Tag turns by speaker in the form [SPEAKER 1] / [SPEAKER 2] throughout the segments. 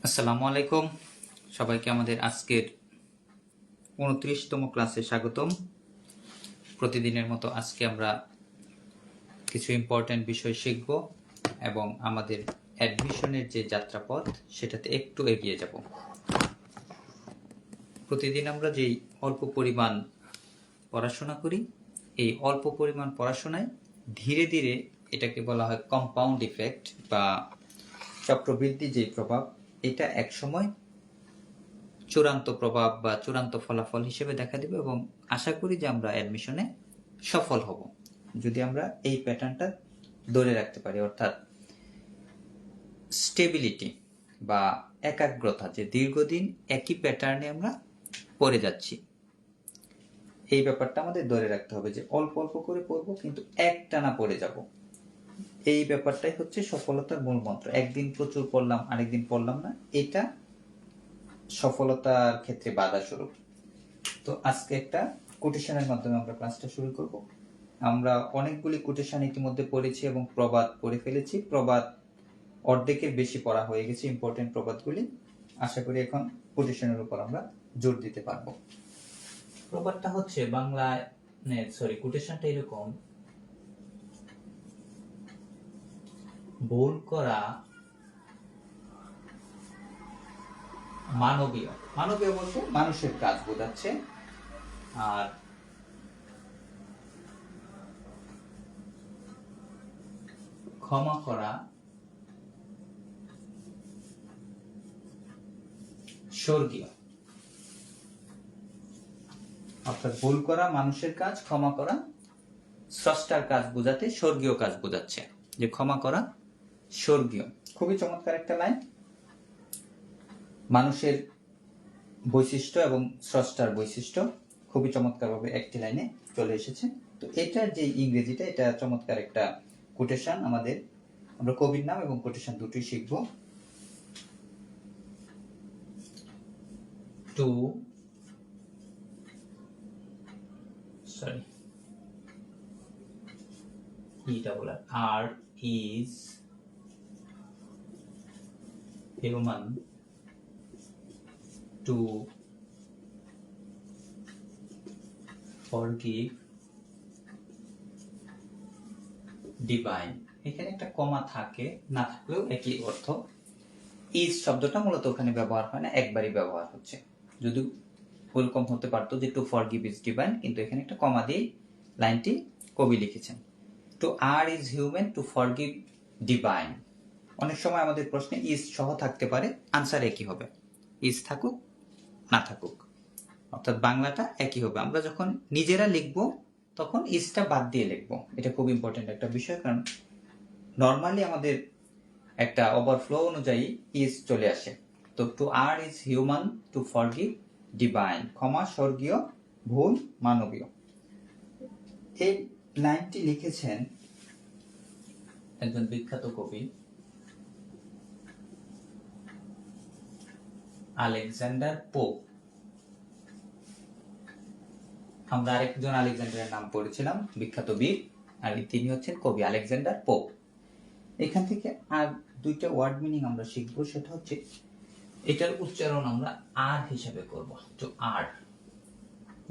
[SPEAKER 1] আসসালামু আলাইকুম, সবাইকে আমাদের আজকের 29তম ক্লাসে স্বাগতম। প্রতিদিনের মতো আজকে আমরা কিছু ইম্পর্টেন্ট বিষয় শিখব এবং আমাদের অ্যাডমিশনের যে যাত্রাপথ সেটাতে একটু এগিয়ে যাব। প্রতিদিন আমরা যেই অল্প পরিমাণ পড়াশোনা করি, এই অল্প পরিমাণ পড়াশোনায় ধীরে ধীরে এটাকে বলা হয় কম্পাউন্ড ইফেক্ট বা চক্রবৃদ্ধি যে প্রভাব, এটা একসময় চূড়ান্ত প্রভাব বা চূড়ান্ত ফলাফল হিসেবে দেখা দেবে এবং আশা করি যে আমরা অ্যাডমিশনে সফল হব যদি আমরা এই প্যাটার্নটা ধরে রাখতে পারি, অর্থাৎ স্টেবিলিটি বা একাগ্রতা, যে দীর্ঘদিন একই প্যাটার্নে আমরা পড়ে যাচ্ছি, এই ব্যাপারটা আমাদের ধরে রাখতে হবে যে অল্প অল্প করে পড়বো কিন্তু একটানা পড়ে যাব। এই ব্যাপারটাই হচ্ছে সফলতার মূল মন্ত্র। একদিন প্রচুর পড়লাম, আরেকদিন পড়লাম না, এটা সফলতার ক্ষেত্রে বাধা স্বরূপ। তো আজকে একটা কোটেশনের মাধ্যমে আমরা ক্লাসটা শুরু করব। আমরা অনেকগুলি কোটেশন ইতিমধ্যে পড়েছি এবং প্রবাদ পড়ে ফেলেছি। প্রবাদ অর্ধেকের বেশি পড়া হয়ে গেছে, ইম্পর্টেন্ট প্রবাদগুলি। আশা করি এখন কোটেশনের উপর আমরা জোর দিতে পারবো। প্রবাদটা হচ্ছে বাংলায়, কোটেশনটা এরকম: ভুল করা মানবীয়। মানবীয় বলতে মানুষের কাজ বোঝাচ্ছে, আর ক্ষমা করা স্বর্গীয়। অর্থাৎ ভুল করা মানুষের কাজ, ক্ষমা করা স্রষ্টার কাজ বোঝাতে স্বর্গীয় কাজ বোঝাচ্ছে, যে ক্ষমা করা স্বর্গীয়। খুবই চমৎকার একটা লাইন। মানুষের বৈশিষ্ট্য এবং স্রষ্টার বৈশিষ্ট্য খুবই চমৎকারভাবে একটি লাইনে চলে এসেছে। তো এটার যে ইংরেজিটা, এটা চমৎকার একটা কোটেশন। আমরা কবির নাম এবং কোটেশন দুটোই শিখব। R is human to forgive divine। এখানে একটা কমা থাকে, না থাকলেও একই অর্থ। ইজ শব্দটা মূলত ওখানে ব্যবহার হয় না, একবারই ব্যবহার হচ্ছে। যদি ওয়েলকাম হতে পারতো যে টু ফরগিভ ইজ ডিভাইন, কিন্তু এখানে একটা কমা দিয়ে লাইনটি কবি লিখেছেন। To err is human to forgive divine. অনেক সময় আমাদের প্রশ্নে ইজ সহ থাকতে পারে, আনসার একই হবে, ইজ থাকুক না থাকুক, অর্থাৎ বাংলাটা একই হবে। আমরা যখন নিজেরা লিখবো তখন ইজটা বাদ দিয়ে লিখবো। এটা খুব ইম্পর্টেন্ট একটা বিষয়, কারণ নর্মালি আমাদের একটা ওভারফ্লো অনুযায়ী ইজ চলে আসে। তো to err is human to forgive divine, ক্ষমা স্বর্গীয়, ভুল মানবীয়। এই লাইনটি লিখেছেন একজন বিখ্যাত কবি আলেকজান্ডার পোপ। আমরা আরেকজন আলেকজান্ডারের নাম পড়েছিলাম, বিখ্যাত বীর, আর তিনি হচ্ছেন কবি আলেকজান্ডার পোপ। এখান থেকে আর দুইটা ওয়ার্ড মিনিং আমরা শিখবো। সেটা হচ্ছে, এটার উচ্চারণ আমরা আর হিসাবে করব। তো আর,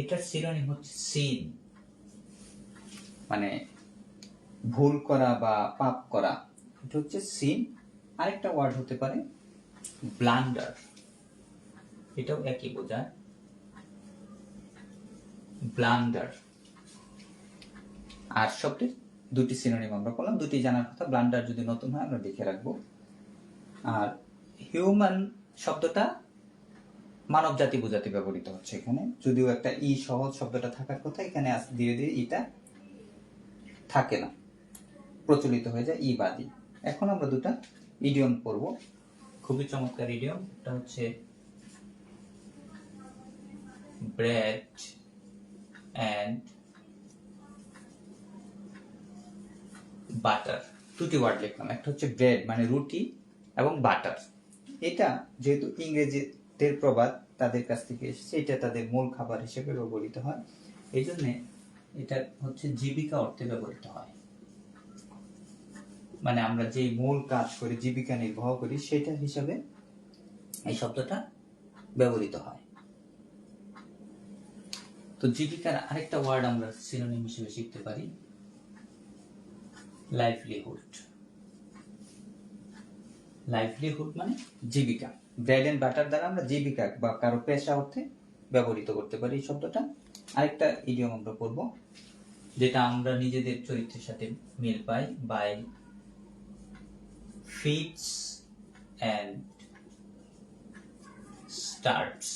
[SPEAKER 1] এটার সিনোনিম হচ্ছে সিন, মানে ভুল করা বা পাপ করা, এটা হচ্ছে সিন। আরেকটা ওয়ার্ড হতে পারে ব্লান্ডার, এটাও একই বোঝায়, ব্লান্ডার। আর শব্দের দুটি সিনোনিম আমরা করলাম, দুটি জানার কথা। ব্লান্ডার যদি নতুন হয় আমরা লিখে রাখবো। আর হিউম্যান শব্দটা মানব জাতি বোঝাতে ব্যবহৃত হচ্ছে এখানে, যদিও একটা ই সহজ শব্দটা থাকার কথা, এখানে ধীরে ধীরে ইটা থাকে না, প্রচলিত হয়ে যায় ই বাদী। এখন আমরা দুটা ইডিয়ম পড়ব, খুবই চমৎকার ইডিয়ম। এটা হচ্ছে ব্রেড অ্যান্ড বাটার। দুটি ওয়ার্ড লিখলাম, একটা হচ্ছে ব্রেড মানে রুটি এবং বাটার। এটা যেহেতু ইংরেজিদের প্রবাদ তাদের কাছ থেকে এসেছে, এটা তাদের মূল খাবার হিসেবে ব্যবহৃত হয়, এই জন্য এটা হচ্ছে জীবিকা অর্থে ব্যবহৃত হয়। মানে আমরা যে মূল কাজ করি, জীবিকা নির্বাহ করি, সেটা হিসাবে এই শব্দটা ব্যবহৃত হয়। তো জীবিকার আরেকটা ওয়ার্ড আমরা সিনোনিম হিসেবে শিখতে পারি, লাইভলিহুড। লাইভলিহুড মানে জীবিকা। ব্রেড এন্ড বাটার দ্বারা আমরা জীবিকা বা কারো পেশা অর্থে ব্যবহৃত করতে পারি এই শব্দটা। আরেকটা ইডিয়ম আমরা পড়ব, যেটা আমরা নিজেদের চরিত্রের সাথে মিল পাই, by fits and starts.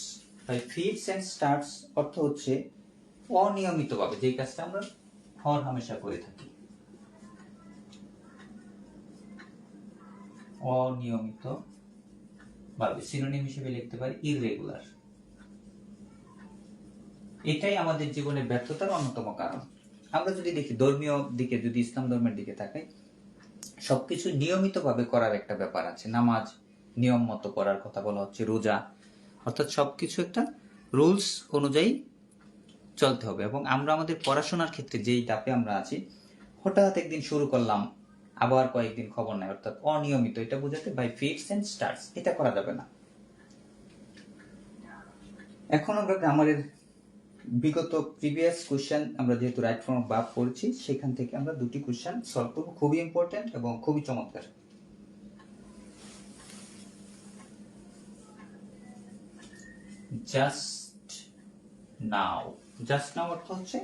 [SPEAKER 1] By fits and starts অর্থ হচ্ছে অনিয়মিতভাবে যে কাজটা আমরা হর হামেশা করে থাকি, অনিয়মিত ভাবে। সিনোনিম হিসেবে লিখতে পারি ইররেগুলার। এটাই আমাদের জীবনের ব্যর্থতার অন্যতম কারণ। আমরা যদি দেখি ধর্মীয় দিকে, যদি ইসলাম ধর্মের দিকে তাকাই, সবকিছু নিয়মিতভাবে করার একটা ব্যাপার আছে। নামাজ নিয়ম মতো করার কথা বলা হচ্ছে, রোজা, অর্থাৎ সবকিছু একটা রুলস অনুযায়ী চলতে হবে। এবং আমরা আমাদের পড়াশোনার ক্ষেত্রে যেই ধাপে আমরা আছি, হঠাৎ একদিন শুরু করলাম, আবার কয়েকদিন খবর নাই, অর্থাৎ অনিয়মিত। এটা বোঝাতে বাই ফিটস এন্ড স্টার্টস, এটা করা যাবে না। এখন আমরা গ্রামারের বিগত প্রিভিয়াস কোশ্চেন আমরা যেহেতু রাইট ফর্ম ভাব পড়েছি, সেখান থেকে আমরা দুটি কোশ্চেন সলভ করব, খুবই ইম্পর্টেন্ট এবং খুবই চমৎকার। Just now. জাস্ট নাও অর্থ হচ্ছে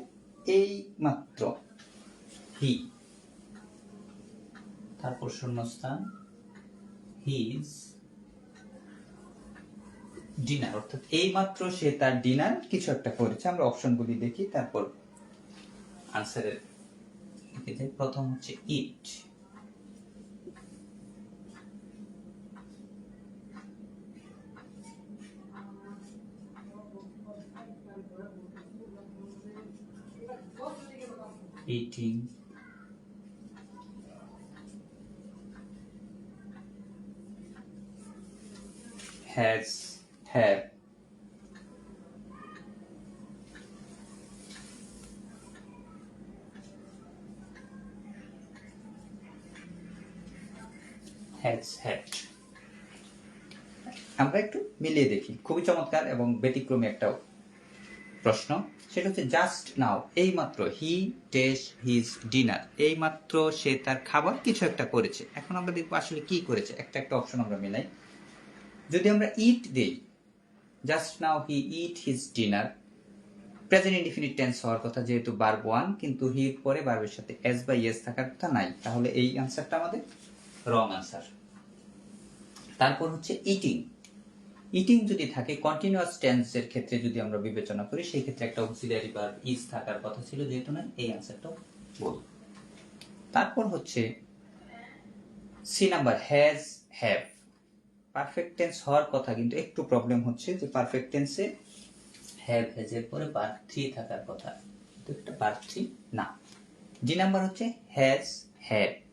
[SPEAKER 1] এই মাত্র, হি, তারপর শূন্যস্থান, হিজ ডিনার, অর্থাৎ এই মাত্র সে তার ডিনার কিছু একটা করেছে। আমরা অপশনগুলি দেখি, তারপর আনসারের দিকে। প্রথম হচ্ছে ইট, eating, has, have, has had। আমরা একটু মিলিয়ে দেখি, খুবই চমৎকার এবং ব্যতিক্রমী একটা প্রশ্ন। সেটা হচ্ছে জাস্ট নাও, এই মাত্র, হি টেস হিজ ডিনার, এই মাত্র সে তার খাবার কিছু একটা করেছে। এখন আমরা দেখবো আসলে কি করেছে, একটা একটা অপশন আমরা মিলাই। যদি আমরা ইট দেই, just now he eat his dinner, present indefinite tense হওয়ার কথা, যেহেতু ভার্ব ওয়ান, কিন্তু হির পরে ভার্বের সাথে এস বা ইয়েস থাকার কথা নাই, তাহলে এই আনসারটা আমাদের রং আনসার। তারপর হচ্ছে ইটিং। ইটিং যদি থাকে কন্টিনিউয়াস টেন্সের ক্ষেত্রে যদি আমরা বিবেচনা করি, সেই ক্ষেত্রে একটা অক্সিলিয়ারি ভার্ব ইজ থাকার কথা ছিল, যেহেতু না, এই আনসারটাও ভুল। তারপর হচ্ছে C number, has, have. Perfect tense হওয়ার কথা, কিন্তু একটু প্রবলেম হচ্ছে যে পারফেক্ট টেন্সে হ্যাভ, হ্যাজ এর পরে ভার্ব থ্রি থাকার কথা, কিন্তু এটা ভার্ব থ্রি না। জি নাম্বার হচ্ছে হ্যাজ, হ্যাড,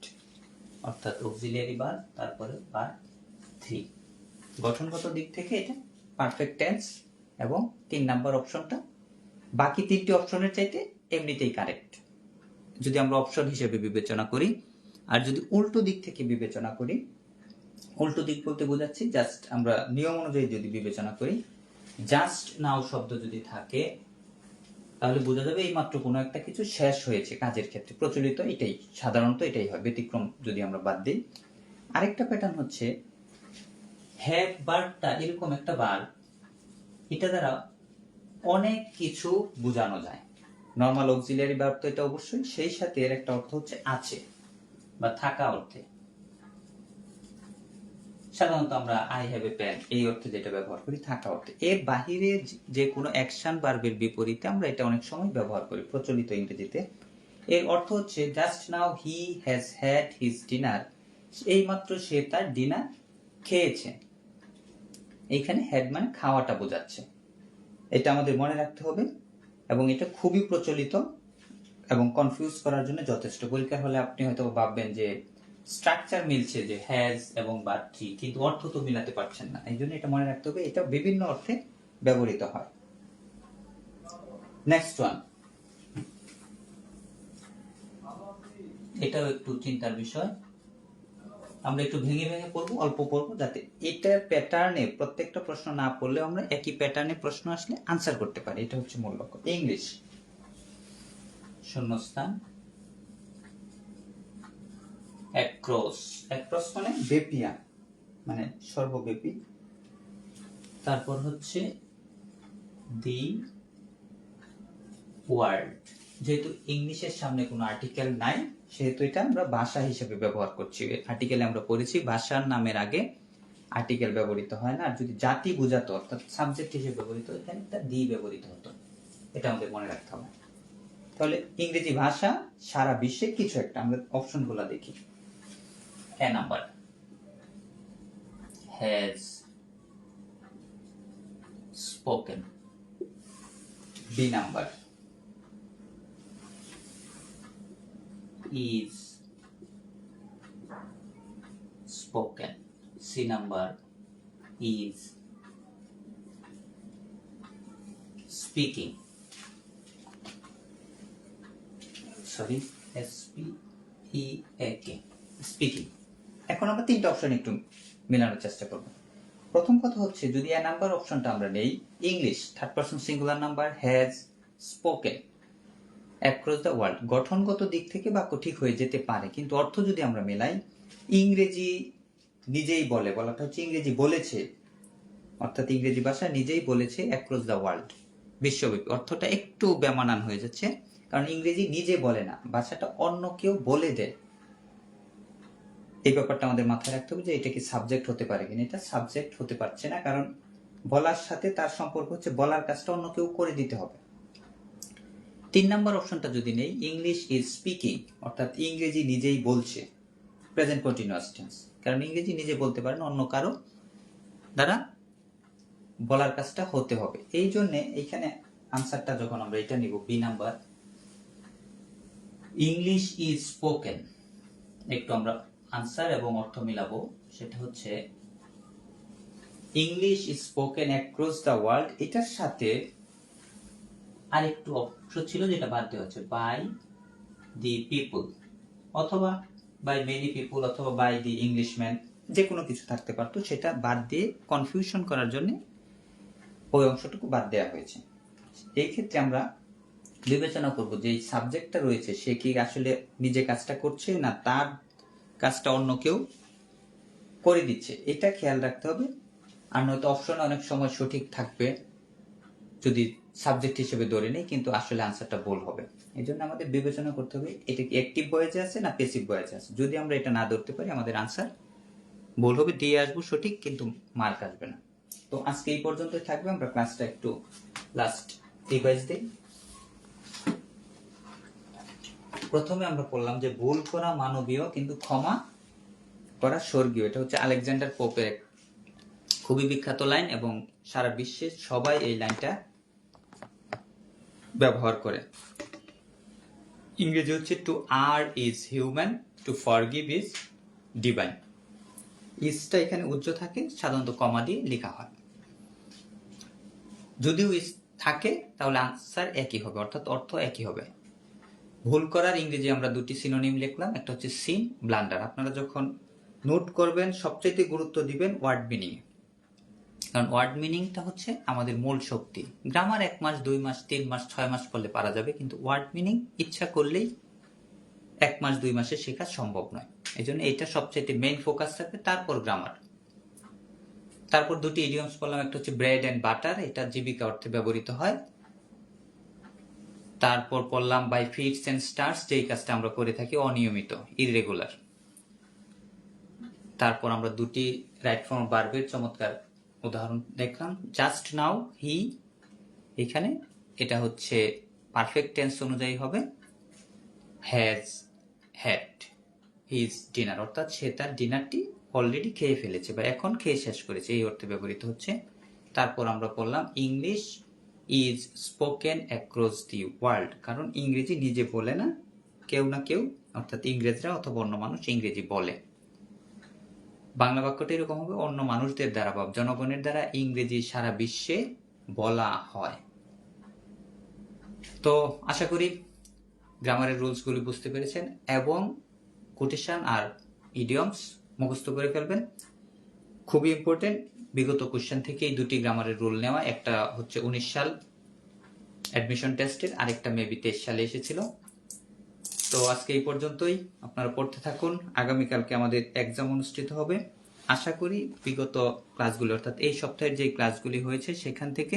[SPEAKER 1] অর্থাৎ অক্সিলিয়ারি ভার্ব তারপরে ভার্ব থ্রি। গঠনগত দিক থেকে এটা পারফেক্ট টেন্স, এবং 3 নাম্বার অপশনটা বাকি 3টি অপশনের চাইতে এমনিতেই কারেক্ট, যদি আমরা অপশন হিসেবে বিবেচনা করি। আর যদি উল্টো দিক থেকে বিবেচনা করি, উল্টো দিক বলতে বোঝাচ্ছি জাস্ট আমরা নিয়ম অনুযায়ী যদি বিবেচনা করি, জাস্ট নাও শব্দ যদি থাকে, তাহলে বোঝা যাবে এই মাত্র কোনো একটা কিছু শেষ হয়েছে কাজের ক্ষেত্রে। প্রচলিত এটাই, সাধারণত এটাই হয়, ব্যতিক্রম যদি আমরা বাদ দিই। আরেকটা প্যাটার্ন হচ্ছে হ্যাভ ভার্বটা এরকম একটা ভার্ব, এটা দ্বারা অনেক কিছু বোঝানো যায়। নর্মাল অক্সিলিয়ারি ভার্ব তো এটা অবশ্যই, সেই সাথে এর একটা অর্থ হচ্ছে আছে বা থাকা অর্থে। সাধারণত আমরা আই হ্যাভ এ পেন এই অর্থে যেটা ব্যবহার করি, থাকা অর্থে। এর বাহিরে যে কোনো অ্যাকশন ভার্বের বিপরীতে আমরা এটা অনেক সময় ব্যবহার করি প্রচলিত ইংরেজিতে। এর অর্থ হচ্ছে just now he has had his dinner, এই মাত্র সে তার ডিনার খেয়েছে। এইখানে হ্যাড মানে খাওয়াটা বোঝাচ্ছে, এটা আমাদের মনে রাখতে হবে। এবং এটা খুবই প্রচলিত এবং কনফিউজ করার জন্য যথেষ্ট। পরীক্ষার হলে আপনি হয়তো ভাববেন যে স্ট্রাকচার মিলছে, যে হ্যাজ এবং ভার্ব থ্রি, কিন্তু অর্থ তো মিলাতে পারছেন না। এই জন্য এটা মনে রাখতে হবে, এটা বিভিন্ন অর্থে ব্যবহৃত হয়। নেক্সট ওয়ান, এটাও একটু চিন্তার বিষয়। আমরা একটু ভেঙে ভেঙে পড়বো, অল্প পড়বো, যাতে এটার প্যাটার্নে প্রত্যেকটা প্রশ্ন না পড়লেও আমরা একই প্যাটার্নে প্রশ্ন আসলে আনসার করতে পারি। এটা হচ্ছে মূল লক্ষ্য। ইংলিশ, শূন্যস্থান, অ্যাক্রস, অ্যাক্রস মানে ব্যাপিয়া, মানে সর্বব্যাপী। তারপর হচ্ছে দি ওয়ার্ল্ড, যেহেতু ইংলিশের সামনে কোনো আর্টিকেল নাই সেহেতু এটা আমরা ভাষা হিসেবে ব্যবহার করছি। আর্টিকেলে আমরা পড়েছি ভাষার নামের আগে আর্টিকেল ব্যবহৃত হয় না, আর যদি জাতি বোঝাতো অর্থাৎ সাবজেক্ট হিসেবে ব্যবহৃত হতো এখানে একটা দি ব্যবহৃত হতো। এটা আমাদের মনে রাখতে হবে। তাহলে ইংরেজি ভাষা সারা বিশ্বে কিছু একটা, আমরা অপশনগুলো দেখি। A number, has spoken. B number, is spoken. C number, is speaking. Sorry, S-P-E-A-K, speaking. এখন আমরা তিনটা অপশন একটু মেলানোর চেষ্টা করব। প্রথম কথা হচ্ছে যদি এ নাম্বার অপশনটা আমরা নেই, English third person singular number, has spoken across the world, গঠনগত দিক থেকে বাক্য ঠিক হয়ে যেতে পারে, কিন্তু অর্থ যদি আমরা মেলাই, ইংরেজি নিজেই বলে, বলাটা হচ্ছে ইংরেজি বলেছে, অর্থাৎ ইংরেজি ভাষা নিজেই বলেছে অ্যাক্রস দ্য ওয়ার্ল্ড, বিশ্বব্যাপী, অর্থটা একটু বেমানান হয়ে যাচ্ছে, কারণ ইংরেজি নিজে বলে না, ভাষাটা অন্য কেউ বলে দেয়। এই ব্যাপারটা আমাদের মাথায় রাখতে হবে যে এটা কি সাবজেক্ট হতে পারে কিনা। এটা সাবজেক্ট হতে পারছে না, কারণ বলার সাথে তার সম্পর্ক হচ্ছে বলার কাজটা অন্য কেউ করে দিতে হবে। তিন নাম্বার অপশনটা যদি নেই, ইংলিশ ইজ স্পিকিং, অর্থাৎ ইংরেজি নিজেই বলছে, প্রেজেন্ট কন্টিনিউয়াস টেন্স, কারণ ইংরেজি নিজে বলতে পারে না, অন্য কারো দ্বারা বলার কাজটা হতে হবে। এই জন্য এইখানে আনসারটা যখন আমরা এটা নিব, B number, English is spoken, একটু আমরা আনসার এবং অর্থ মিলাবো। সেটা হচ্ছে English is spoken across the world, এটার সাথে আরেকটু অপশন ছিল যেটা বাদ দেওয়া হচ্ছে, বাই দি পিপল, অথবা বাই মেনি পিপল, অথবা বাই দি ইংলিশম্যান, যে কোনো কিছু থাকতে পারতো, সেটা বাদ দিয়ে কনফিউশন করার জন্য ওই অংশটুকু বাদ দেওয়া হয়েছে। এই ক্ষেত্রে আমরা বিবেচনা করব যে এই সাবজেক্টটা রয়েছে সে কি আসলে নিজে কাজটা করছে না তার কাজটা অন্য কেউ করে দিচ্ছে, এটা খেয়াল রাখতে হবে। আর নয়তো অপশনে অনেক সময় সঠিক থাকবে যদি সাবজেক্ট হিসেবে ধরে নেই, কিন্তু আসলে আনসারটা ভুল হবে। এই জন্য আমাদের বিবেচনা করতে হবে এটা কি অ্যাক্টিভ ভয়েসে আছে না প্যাসিভ ভয়েসে আছে। যদি আমরা এটা না ধরতে পারি আমাদের আনসার ভুল হবে, দিয়ে আসবো সঠিক কিন্তু মার্ক আসবে না। তো আজকে এই পর্যন্তই থাকবে, আমরা ক্লাসটা একটু লাস্ট রিভাইজ দিই। প্রথমে আমরা বললাম যে ভুল করা মানবীয় কিন্তু ক্ষমা করা স্বর্গীয়, এটা হচ্ছে আলেকজান্ডার পোপের খুবই বিখ্যাত লাইন এবং সারা বিশ্বে সবাই এই লাইনটা ব্যবহার করে। ইংরেজি হচ্ছে to err is human, to forgive is divine. ইজটা এখানে উজ্জ থাকে, সাধারণত কমা দিয়ে লেখা হয়। যদিও ইজ থাকে তাহলে আনসার একই হবে, অর্থাৎ অর্থ একই হবে। ভুল করার ইংরেজি আমরা দুটি সিনোনিম লিখলাম, একটা হচ্ছে সিন, ব্লান্ডার। আপনারা যখন নোট করবেন সবচেয়ে গুরুত্ব দিবেন ওয়ার্ড মিনিং, কারণ ওয়ার্ড মিনিংটা হচ্ছে আমাদের মূল শক্তি। গ্রামার 1 মাস 2 মাস 3 মাস 6 মাস পড়লে পারা যাবে, কিন্তু ওয়ার্ড মিনিং ইচ্ছা করলেই 1 মাস 2 মাসে শেখা সম্ভব নয়। এই জন্য এটা সবচেয়ে মেইন ফোকাস থাকবে, তারপর গ্রামার। তারপর দুটি ইডিয়মস বললাম, একটা হচ্ছে ব্রেড এন্ড বাটার, এটা জীবিকা অর্থে ব্যবহৃত হয়। তারপর পড়লাম বাই ফিটস এন্ড স্টার্স, যেই কাজটা আমরা করে থাকি অনিয়মিত, ইররেগুলার। তারপর আমরা দুটি রাইট ফর্ম ভার্বের চমৎকার উদাহরণ দেখলাম, জাস্ট নাও হি, এখানে এটা হচ্ছে পারফেক্ট টেন্স অনুযায়ী হবে হ্যাজ হ্যাড হিজ ডিনার, অর্থাৎ সে তার ডিনারটি অলরেডি খেয়ে ফেলেছে বা এখন খেয়ে শেষ করেছে, এই অর্থে ব্যবহৃত হচ্ছে। তারপর আমরা বললাম English is spoken across the world, কারণ ইংরেজি নিজে বলে না, কেউ না কেউ অর্থাৎ ইংরেজরা অথবা অন্য মানুষ ইংরেজি বলে। বাংলা বাক্যটা এরকম হবে, অন্য মানুষদের দ্বারা বা জনগণের দ্বারা ইংরেজি সারা বিশ্বে বলা হয়। তো আশা করি গ্রামারের রুলসগুলি বুঝতে পেরেছেন এবং কোটেশন আর ইডিয়মস মুখস্থ করে ফেলবেন। খুবই ইম্পর্টেন্ট, বিগত কোশ্চেন থেকে এই দুটি গ্রামারের রুল নেওয়া, একটা হচ্ছে 19 সাল অ্যাডমিশন টেস্টের, আরেকটা মেবি 23 সালে এসেছিল। তো আজকে এই পর্যন্তই, আপনারা পড়তে থাকুন। আগামীকালকে আমাদের এক্সাম অনুষ্ঠিত হবে। আশা করি বিগত ক্লাসগুলি অর্থাৎ এই সপ্তাহের যে ক্লাসগুলি হয়েছে সেখান থেকে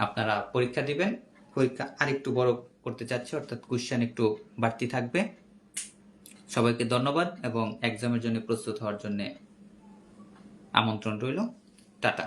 [SPEAKER 1] আপনারা পরীক্ষা দিবেন। পরীক্ষা আরেকটু বড় করতে চাচ্ছি, অর্থাৎ কোশ্চেন একটু বাড়তি থাকবে। সবাইকে ধন্যবাদ এবং এক্সামের জন্য প্রস্তুত হওয়ার জন্য আমন্ত্রণ রইল। টাটা।